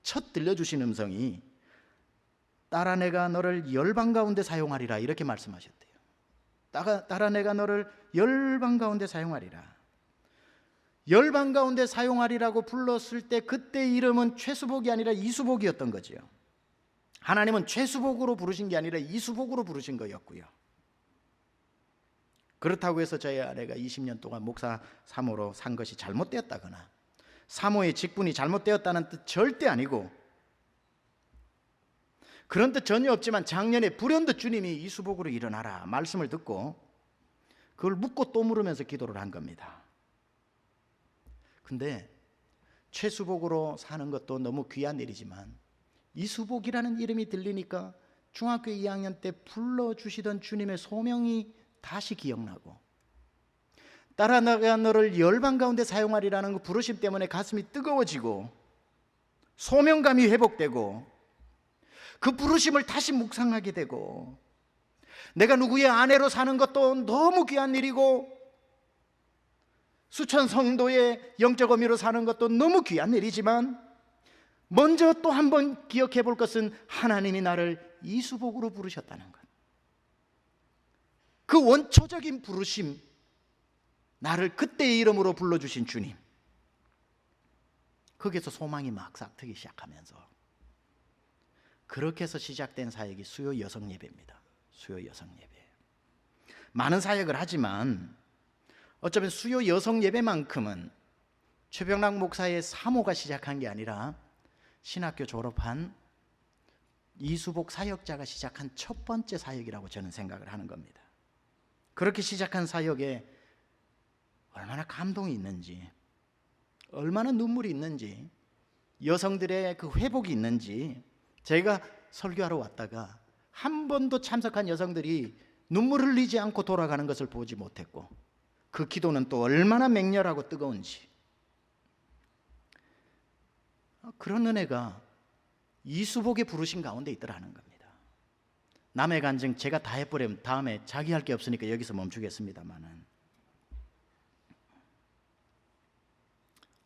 첫 들려주신 음성이 딸아 내가 너를 열방 가운데 사용하리라 이렇게 말씀하셨대요. 딸아 내가 너를 열방 가운데 사용하리라. 열방 가운데 사용하리라고 불렀을 때 그때 이름은 최수복이 아니라 이수복이었던 거지요. 하나님은 최수복으로 부르신 게 아니라 이수복으로 부르신 거였고요. 그렇다고 해서 저희 아내가 20년 동안 목사 사모로 산 것이 잘못되었다거나 사모의 직분이 잘못되었다는 뜻 절대 아니고, 그런 뜻 전혀 없지만 작년에 불현듯 주님이 이수복으로 일어나라 말씀을 듣고 그걸 묻고 또 물으면서 기도를 한 겁니다. 근데 최수복으로 사는 것도 너무 귀한 일이지만 이수복이라는 이름이 들리니까 중학교 2학년 때 불러주시던 주님의 소명이 다시 기억나고, 딸아 내가 너를 열방 가운데 사용하리라는 그 부르심 때문에 가슴이 뜨거워지고 소명감이 회복되고 그 부르심을 다시 묵상하게 되고, 내가 누구의 아내로 사는 것도 너무 귀한 일이고 수천 성도의 영적 어미로 사는 것도 너무 귀한 일이지만 먼저 또 한 번 기억해 볼 것은 하나님이 나를 이수복으로 부르셨다는 것. 그 원초적인 부르심, 나를 그때의 이름으로 불러주신 주님, 거기에서 소망이 막 싹트기 시작하면서 그렇게 해서 시작된 사역이 수요 여성 예배입니다. 수요 여성 예배. 많은 사역을 하지만 어쩌면 수요 여성 예배만큼은 최병락 목사의 사모가 시작한 게 아니라 신학교 졸업한 이수복 사역자가 시작한 첫 번째 사역이라고 저는 생각을 하는 겁니다. 그렇게 시작한 사역에 얼마나 감동이 있는지, 얼마나 눈물이 있는지, 여성들의 그 회복이 있는지, 제가 설교하러 왔다가 한 번도 참석한 여성들이 눈물 흘리지 않고 돌아가는 것을 보지 못했고, 그 기도는 또 얼마나 맹렬하고 뜨거운지, 그런 은혜가 이수복의 부르심 가운데 있더라는 겁니다. 남의 간증 제가 다 해버리면 다음에 자기 할 게 없으니까 여기서 멈추겠습니다만은,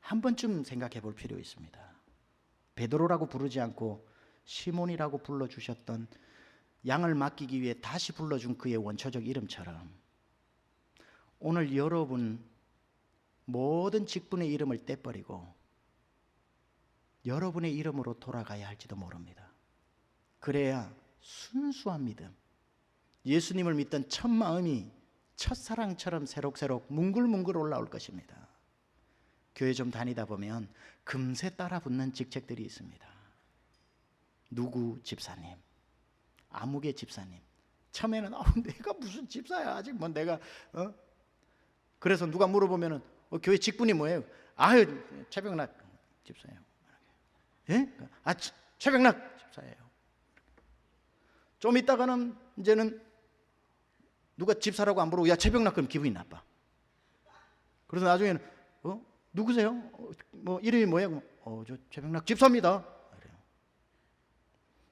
한 번쯤 생각해 볼 필요 있습니다. 베드로라고 부르지 않고 시몬이라고 불러주셨던, 양을 맡기기 위해 다시 불러준 그의 원초적 이름처럼 오늘 여러분 모든 직분의 이름을 떼버리고 여러분의 이름으로 돌아가야 할지도 모릅니다. 그래야 순수한 믿음, 예수님을 믿던 첫 마음이 첫사랑처럼 새록새록 뭉글뭉글 올라올 것입니다. 교회 좀 다니다 보면 금세 따라붙는 직책들이 있습니다. 누구 집사님, 아무개 집사님. 처음에는 내가 무슨 집사야, 아직 뭐 내가 그래서 누가 물어보면은 교회 직분이 뭐예요? 아유 최병락 집사예요. 예? 최병락 집사예요. 좀 있다가는 이제는 누가 집사라고 안 부르고 야 최병락 그럼 기분이 나빠. 그래서 나중에는 누구세요? 뭐 이름이 뭐예요? 저 최병락 집사입니다. 그래요.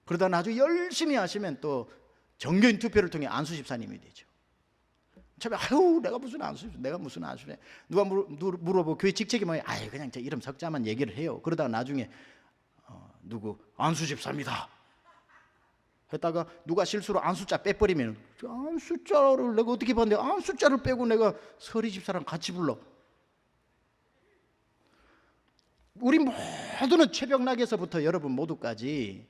그러다 나중에 열심히 하시면 또 정교인 투표를 통해 안수 집사님이 되죠. 아유 내가 무슨 안수, 내가 무슨 안수래. 누가 물어보고 교회 직책이 뭐예요? 아유 그냥 제 이름 석자만 얘기를 해요. 그러다가 나중에 누구 안수 집사입니다 했다가 누가 실수로 안수자 빼버리면 안수자를 내가 어떻게 봤는데 안수자를 빼고 내가 서리 집사랑 같이 불러. 우리 모두는 최병락에서부터 여러분 모두까지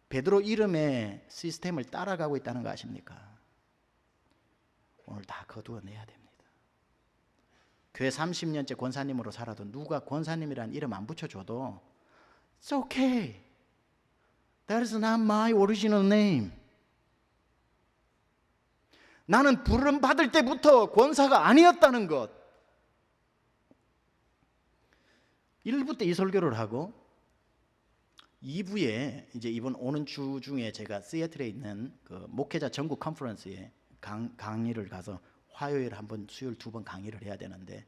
베드로 이름의 시스템을 따라가고 있다는 거 아십니까? 오늘 다 거두어내야 됩니다. 교회 30년째 권사님으로 살아도 누가 권사님이라는 이름 안 붙여줘도 It's okay. That is not my original name. 나는 부름 받을 때부터 권사가 아니었다는 것. 1부 때 이 설교를 하고 2부에 이제 이번 오는 주 중에 제가 시애틀에 있는 그 목회자 전국 컨퍼런스에 강의를 가서 화요일 한 번, 수요일 2번 강의를 해야 되는데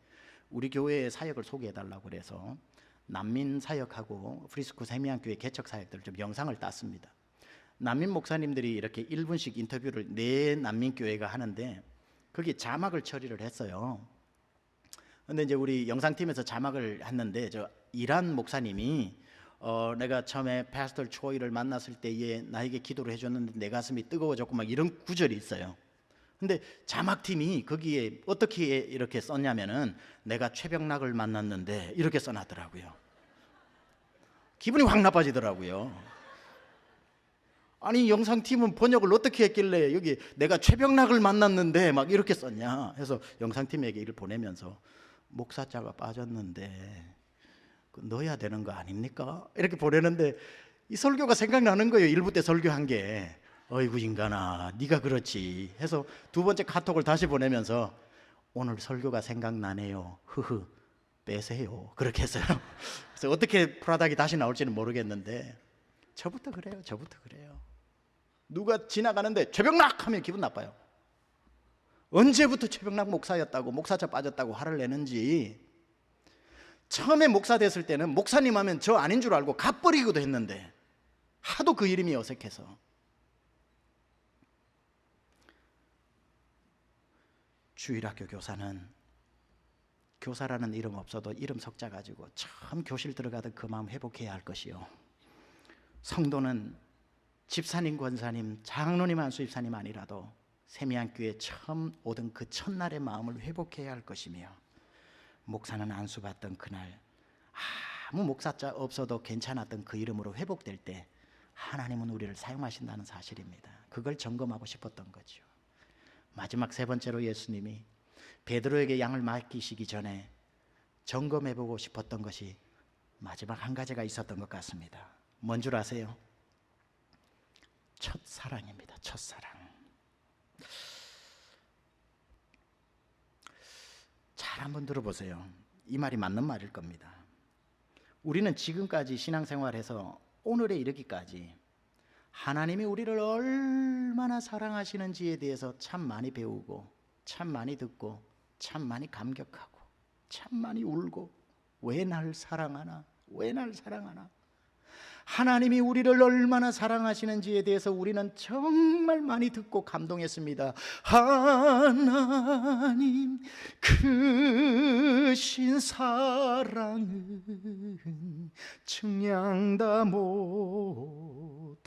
우리 교회의 사역을 소개해달라고 그래서 난민 사역하고 프리스쿨 세미양교회 개척 사역들을 좀 영상을 땄습니다. 난민 목사님들이 이렇게 1분씩 인터뷰를 네 난민교회가 하는데 거기에 자막을 처리를 했어요. 근데 이제 우리 영상팀에서 자막을 했는데 저 이란 목사님이 내가 처음에 패스터 초이를 만났을 때에 나에게 기도를 해줬는데 내 가슴이 뜨거워졌고 막 이런 구절이 있어요. 근데 자막팀이 거기에 어떻게 이렇게 썼냐면은 내가 최병락을 만났는데 이렇게 써놨더라고요. 기분이 확 나빠지더라고요. 아니 영상팀은 번역을 어떻게 했길래 여기 내가 최병락을 만났는데 막 이렇게 썼냐 해서 영상팀에게 이를 보내면서 목사자가 빠졌는데 넣어야 되는 거 아닙니까? 이렇게 보내는데 이 설교가 생각나는 거예요. 1부 때 설교한 게. 어이구 인간아 네가 그렇지 해서 2번째 카톡을 다시 보내면서 오늘 설교가 생각나네요. 흐흐 빼세요. 그렇게 했어요. 그래서 어떻게 프라닥이 다시 나올지는 모르겠는데 저부터 그래요. 누가 지나가는데 최병락 하면 기분 나빠요. 언제부터 최병락 목사였다고 목사자 빠졌다고 화를 내는지. 처음에 목사 됐을 때는 목사님 하면 저 아닌 줄 알고 갚버리기도 했는데 하도 그 이름이 어색해서. 주일학교 교사는 교사라는 이름 없어도 이름 석자 가지고 처음 교실 들어가던 그 마음 회복해야 할 것이요, 성도는 집사님, 권사님, 장로님, 안수집사님 아니라도 세미양교회 처음 오던 그 첫날의 마음을 회복해야 할 것이며, 목사는 안수받던 그날 아무 목사자 없어도 괜찮았던 그 이름으로 회복될 때 하나님은 우리를 사용하신다는 사실입니다. 그걸 점검하고 싶었던 거죠. 마지막 3번째로 예수님이 베드로에게 양을 맡기시기 전에 점검해보고 싶었던 것이 마지막 한 가지가 있었던 것 같습니다. 뭔 줄 아세요? 첫사랑입니다. 첫사랑. 잘 한번 들어보세요. 이 말이 맞는 말일 겁니다. 우리는 지금까지 신앙생활에서 오늘에 이르기까지 하나님이 우리를 얼마나 사랑하시는지에 대해서 참 많이 배우고 참 많이 듣고 참 많이 감격하고 참 많이 울고, 왜 날 사랑하나, 왜 날 사랑하나. 하나님이 우리를 얼마나 사랑하시는지에 대해서 우리는 정말 많이 듣고 감동했습니다. 하나님 크신 사랑은 측량다 못하네.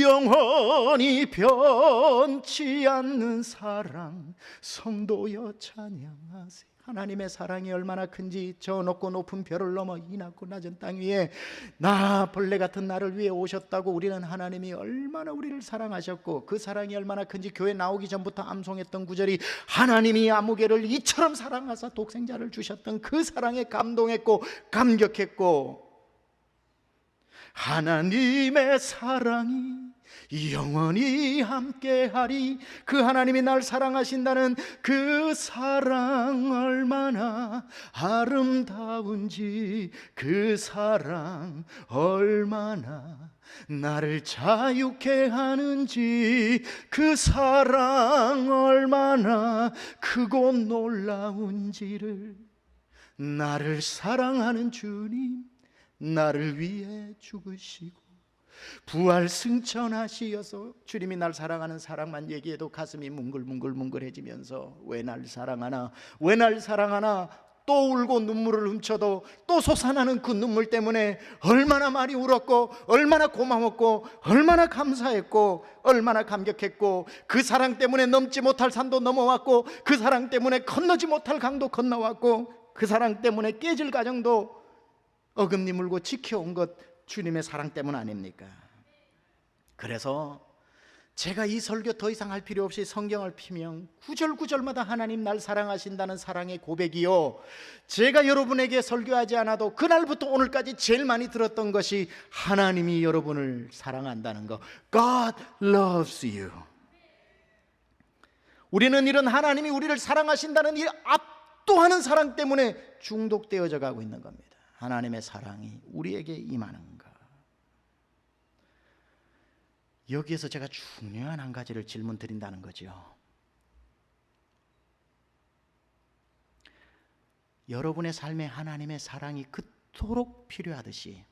영원히 변치 않는 사랑, 성도여 찬양하세요. 하나님의 사랑이 얼마나 큰지 저 높고 높은 별을 넘어 이 낮고 낮은 땅 위에 나 벌레 같은 나를 위해 오셨다고. 우리는 하나님이 얼마나 우리를 사랑하셨고 그 사랑이 얼마나 큰지 교회 나오기 전부터 암송했던 구절이 하나님이 아무개를 이처럼 사랑하사 독생자를 주셨던 그 사랑에 감동했고 감격했고, 하나님의 사랑이 영원히 함께하리. 그 하나님이 날 사랑하신다는 그 사랑 얼마나 아름다운지, 그 사랑 얼마나 나를 자유케 하는지, 그 사랑 얼마나 크고 놀라운지를 나를 사랑하는 주님, 나를 위해 죽으시고 부활 승천하시어서 주님이 날 사랑하는 사랑만 얘기해도 가슴이 뭉글뭉글뭉글해지면서 왜 날 사랑하나, 왜 날 사랑하나 또 울고 눈물을 훔쳐도 또 솟아나는 그 눈물 때문에 얼마나 많이 울었고 얼마나 고마웠고 얼마나 감사했고 얼마나 감격했고, 그 사랑 때문에 넘지 못할 산도 넘어왔고 그 사랑 때문에 건너지 못할 강도 건너왔고 그 사랑 때문에 깨질 가정도 어금니 물고 지켜온 것 주님의 사랑 때문 아닙니까? 그래서 제가 이 설교 더 이상 할 필요 없이 성경을 피면 구절구절마다 하나님 날 사랑하신다는 사랑의 고백이요, 제가 여러분에게 설교하지 않아도 그날부터 오늘까지 제일 많이 들었던 것이 하나님이 여러분을 사랑한다는 거. God loves you. 우리는 이런 하나님이 우리를 사랑하신다는 이 압도하는 사랑 때문에 중독되어져 가고 있는 겁니다. 하나님의 사랑이 우리에게 임하는가. 여기에서 제가 중요한 한 가지를 질문 드린다는 거죠. 여러분의 삶에 하나님의 사랑이 그토록 필요하듯이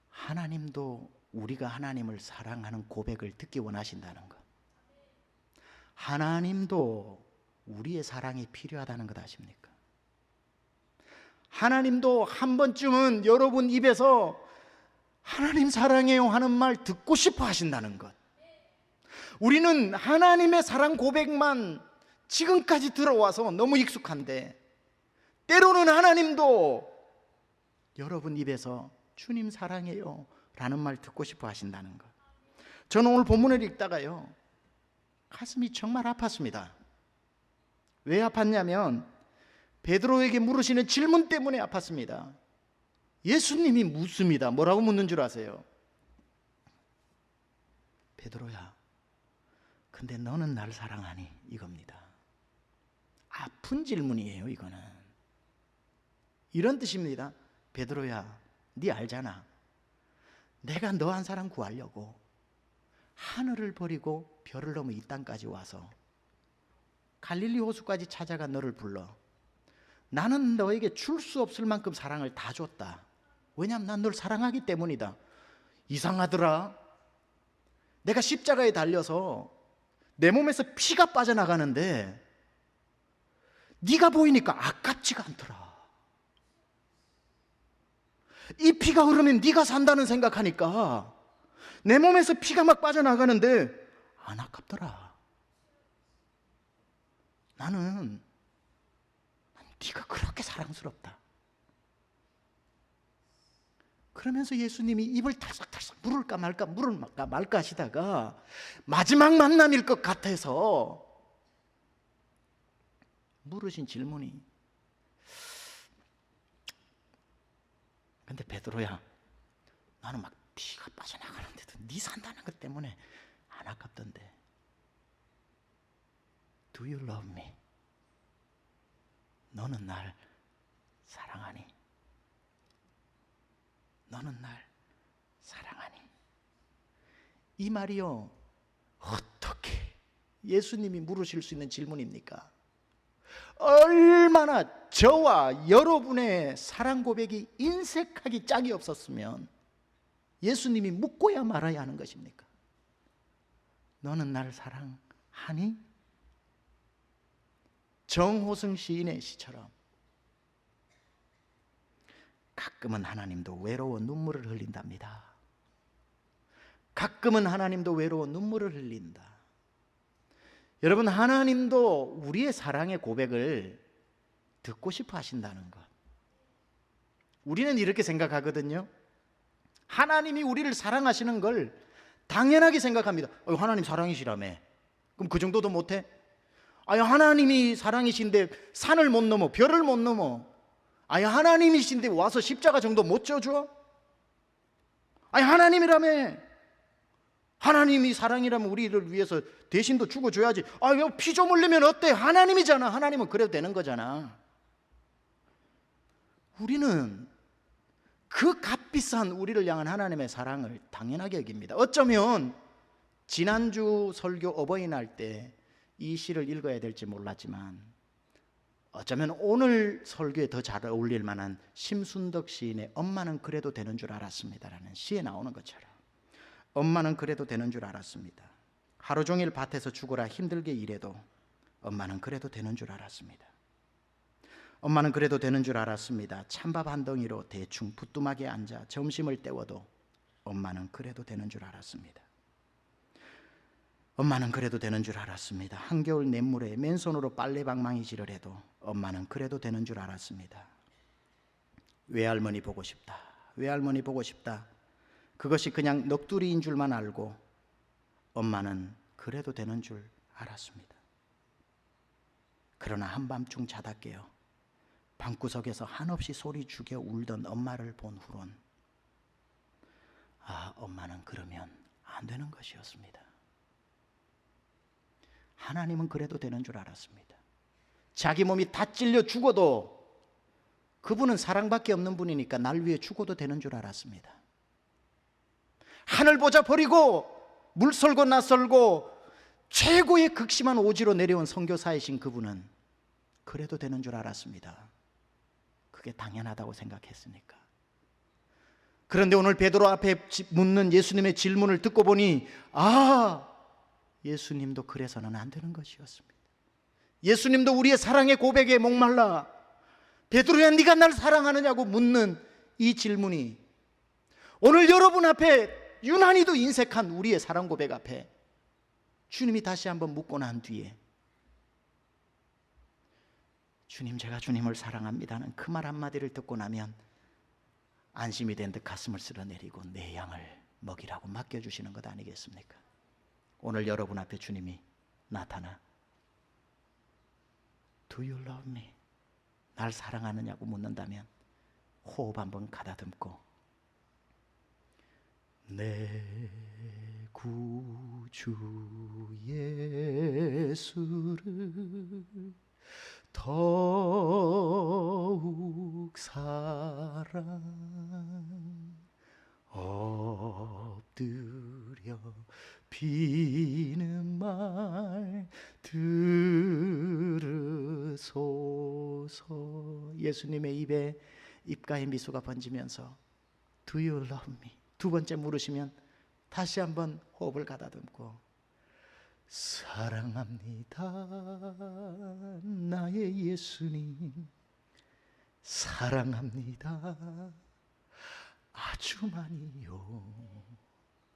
하나님도 우리가 하나님을 사랑하는 고백을 듣기 원하신다는 것, 하나님도 우리의 사랑이 필요하다는 것 아십니까? 하나님도 한 번쯤은 여러분 입에서 하나님 사랑해요 하는 말 듣고 싶어 하신다는 것. 우리는 하나님의 사랑 고백만 지금까지 들어와서 너무 익숙한데 때로는 하나님도 여러분 입에서 주님 사랑해요 라는 말 듣고 싶어 하신다는 것. 저는 오늘 본문을 읽다가요, 가슴이 정말 아팠습니다. 왜 아팠냐면 베드로에게 물으시는 질문 때문에 아팠습니다. 예수님이 묻습니다. 뭐라고 묻는 줄 아세요? 베드로야, 근데 너는 날 사랑하니? 이겁니다. 아픈 질문이에요. 이거는 이런 뜻입니다. 베드로야, 네 알잖아. 내가 너 한 사람 구하려고 하늘을 버리고 별을 넘어 이 땅까지 와서 갈릴리 호수까지 찾아가 너를 불러. 나는 너에게 줄 수 없을 만큼 사랑을 다 줬다. 왜냐하면 난 널 사랑하기 때문이다. 이상하더라. 내가 십자가에 달려서 내 몸에서 피가 빠져나가는데 네가 보이니까 아깝지가 않더라. 이 피가 흐르면 네가 산다는 생각하니까 내 몸에서 피가 막 빠져나가는데 안 아깝더라. 나는 네가 그렇게 사랑스럽다. 그러면서 예수님이 입을 탈싹탈싹 물을까 말까 하시다가 마지막 만남일 것 같아서 물으신 질문이, 근데 베드로야, 나는 막 피가 빠져나가는데도 네 산다는 것 때문에 안 아깝던데. Do you love me? 너는 날 사랑하니? 너는 날 사랑하니? 이 말이요, 어떻게 예수님이 물으실 수 있는 질문입니까? 얼마나 저와 여러분의 사랑 고백이 인색하기 짝이 없었으면 예수님이 묻고야 말아야 하는 것입니까? 너는 나를 사랑하니? 정호승 시인의 시처럼 가끔은 하나님도 외로워 눈물을 흘린답니다. 가끔은 하나님도 외로워 눈물을 흘린다. 여러분, 하나님도 우리의 사랑의 고백을 듣고 싶어 하신다는 것. 우리는 이렇게 생각하거든요. 하나님이 우리를 사랑하시는 걸 당연하게 생각합니다. 하나님 사랑이시라며. 그럼 그 정도도 못해? 하나님이 사랑이신데 산을 못 넘어, 별을 못 넘어. 하나님이신데 와서 십자가 정도 못 져줘? 하나님이라며. 하나님이 사랑이라면 우리를 위해서 대신도 죽어줘야지. 피 좀 흘리면 어때? 하나님이잖아. 하나님은 그래도 되는 거잖아. 우리는 그 값비싼 우리를 향한 하나님의 사랑을 당연하게 여깁니다. 어쩌면 지난주 설교 어버이날 때 이 시를 읽어야 될지 몰랐지만 어쩌면 오늘 설교에 더 잘 어울릴 만한 심순덕 시인의 엄마는 그래도 되는 줄 알았습니다라는 시에 나오는 것처럼, 엄마는 그래도 되는 줄 알았습니다. 하루 종일 밭에서 죽어라 힘들게 일해도 엄마는 그래도 되는 줄 알았습니다. 엄마는 그래도 되는 줄 알았습니다. 찬밥 한 덩이로 대충 부뚜막에 앉아 점심을 때워도 엄마는 그래도 되는 줄 알았습니다. 엄마는 그래도 되는 줄 알았습니다. 한겨울 냇물에 맨손으로 빨래방망이질을 해도 엄마는 그래도 되는 줄 알았습니다. 외할머니 보고 싶다, 외할머니 보고 싶다, 그것이 그냥 넋두리인 줄만 알고 엄마는 그래도 되는 줄 알았습니다. 그러나 한밤중 자다 깨어 방구석에서 한없이 소리 죽여 울던 엄마를 본 후론 엄마는 그러면 안 되는 것이었습니다. 하나님은 그래도 되는 줄 알았습니다. 자기 몸이 다 찔려 죽어도 그분은 사랑밖에 없는 분이니까 날 위해 죽어도 되는 줄 알았습니다. 하늘 보자 버리고 물설고 낯설고 최고의 극심한 오지로 내려온 선교사이신 그분은 그래도 되는 줄 알았습니다. 그게 당연하다고 생각했으니까. 그런데 오늘 베드로 앞에 묻는 예수님의 질문을 듣고 보니 예수님도 그래서는 안 되는 것이었습니다. 예수님도 우리의 사랑의 고백에 목말라 베드로야 네가 날 사랑하느냐고 묻는 이 질문이 오늘 여러분 앞에 유난히도 인색한 우리의 사랑 고백 앞에 주님이 다시 한번 묻고 난 뒤에 주님 제가 주님을 사랑합니다는 그 말 한마디를 듣고 나면 안심이 된 듯 가슴을 쓸어내리고 내 양을 먹이라고 맡겨주시는 것 아니겠습니까? 오늘 여러분 앞에 주님이 나타나 Do you love me? 날 사랑하느냐고 묻는다면 호흡 한번 가다듬고 내 구주 예수를 더욱 사랑 엎드려 비는 말 들으소서. 예수님의 입에 입가에 미소가 번지면서 Do you love me? 두 번째 물으시면 다시 한번 호흡을 가다듬고 사랑합니다 나의 예수님 사랑합니다 아주 많이요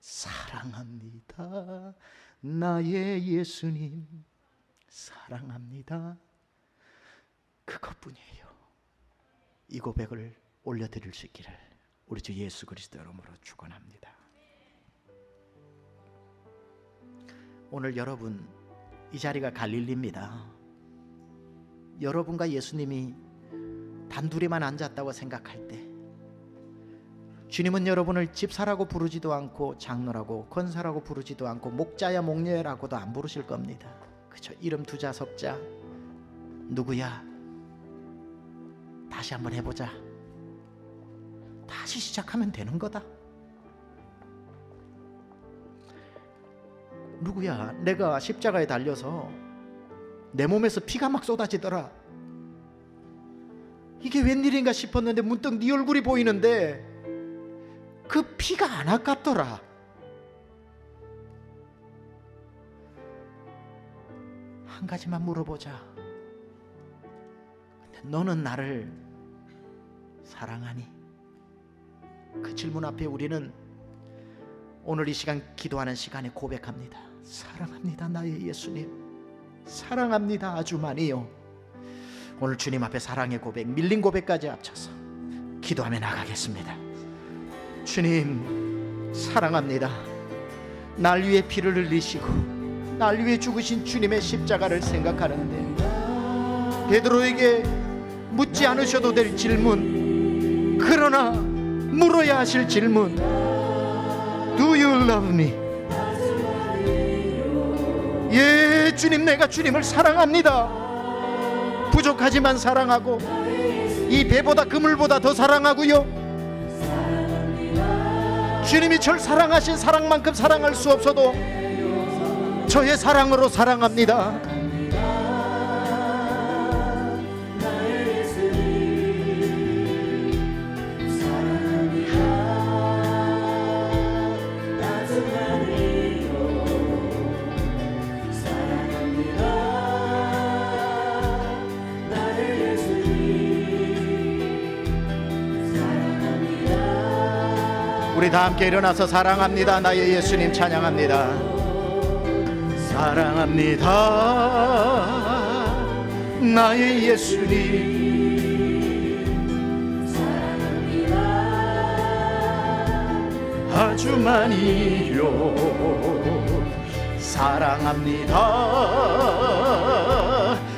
사랑합니다 나의 예수님 사랑합니다 그것뿐이에요. 이 고백을 올려드릴 수 있기를 우리 주 예수 그리스도 이름으로 축원합니다. 오늘 여러분 이 자리가 갈릴리입니다. 여러분과 예수님이 단둘이만 앉았다고 생각할 때 주님은 여러분을 집사라고 부르지도 않고 장로라고 권사라고 부르지도 않고 목자야 목녀라고도 안 부르실 겁니다. 그죠? 이름 두자 석자 누구야? 다시 한번 해보자. 다시 시작하면 되는 거다. 누구야? 내가 십자가에 달려서 내 몸에서 피가 막 쏟아지더라. 이게 웬일인가 싶었는데 문득 네 얼굴이 보이는데 그 피가 안 아깝더라. 한 가지만 물어보자. 근데 너는 나를 사랑하니? 그 질문 앞에 우리는 오늘 이 시간 기도하는 시간에 고백합니다. 사랑합니다 나의 예수님 사랑합니다 아주 많이요. 오늘 주님 앞에 사랑의 고백 밀린 고백까지 합쳐서 기도하며 나가겠습니다. 주님 사랑합니다. 날 위해 피를 흘리시고 날 위해 죽으신 주님의 십자가를 생각하는데 베드로에게 묻지 않으셔도 될 질문 그러나 물어야 하실 질문 Do you love me? 예 주님 내가 주님을 사랑합니다. 부족하지만 사랑하고 이 배보다 그물보다 더 사랑하고요. 주님이 절 사랑하신 사랑만큼 사랑할 수 없어도 저의 사랑으로 사랑합니다. 우리 다 함께 일어나서 사랑합니다 나의 예수님 찬양합니다. 사랑합니다 나의 예수님 사랑합니다 아주 많이요 사랑합니다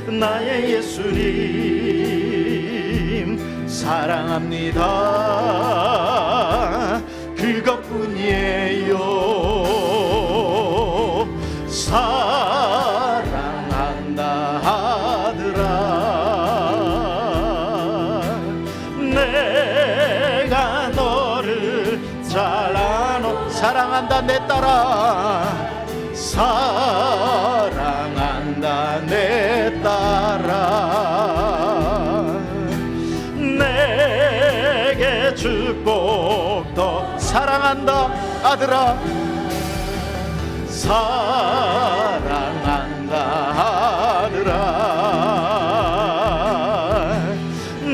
나의 예수님 사랑합니다 그것뿐이에요. 사랑한다 하더라 내가 너를 잘 아노 사랑 사랑한다 내 딸아, 사랑한다 내 딸아, 내게 축복도 사랑한다 아들아, 사랑한다 아들아,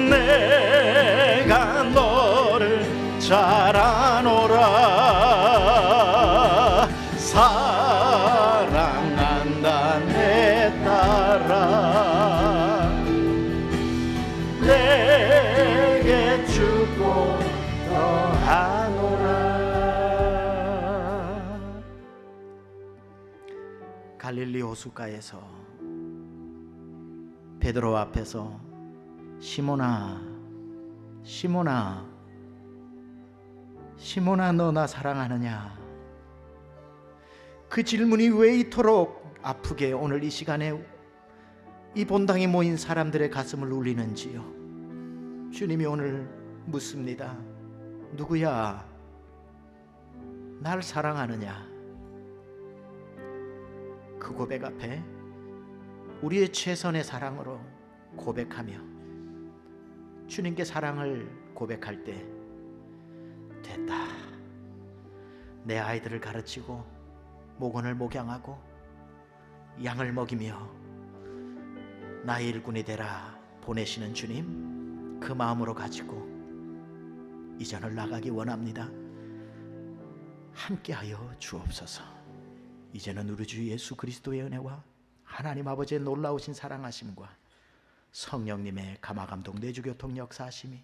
내가 너를 잘 아노라, 사랑한다 내 딸아, 내게 축복도 하노라. 갈릴리 호숫가에서 베드로 앞에서 시몬아, 시몬아, 시몬아, 너 나 사랑하느냐? 그 질문이 왜 이토록 아프게 오늘 이 시간에 이 본당에 모인 사람들의 가슴을 울리는지요. 주님이 오늘 묻습니다. 누구야? 날 사랑하느냐? 그 고백 앞에 우리의 최선의 사랑으로 고백하며 주님께 사랑을 고백할 때, 됐다, 내 아이들을 가르치고 목원을 목양하고 양을 먹이며 나의 일꾼이 되라 보내시는 주님, 그 마음으로 가지고 이전을 나가기 원합니다. 함께하여 주옵소서. 이제는 우리 주 예수 그리스도의 은혜와 하나님 아버지의 놀라우신 사랑하심과 성령님의 감화감동 내주교통 역사하심이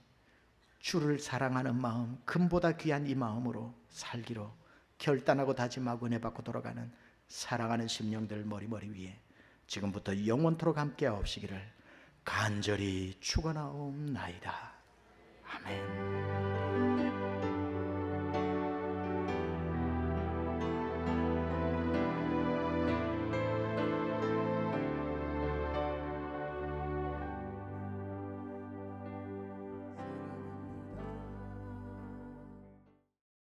주를 사랑하는 마음, 금보다 귀한 이 마음으로 살기로 결단하고 다짐하고 은혜 받고 돌아가는 사랑하는 심령들 머리머리 위에 지금부터 영원토록 함께하옵시기를 간절히 축원하옵나이다.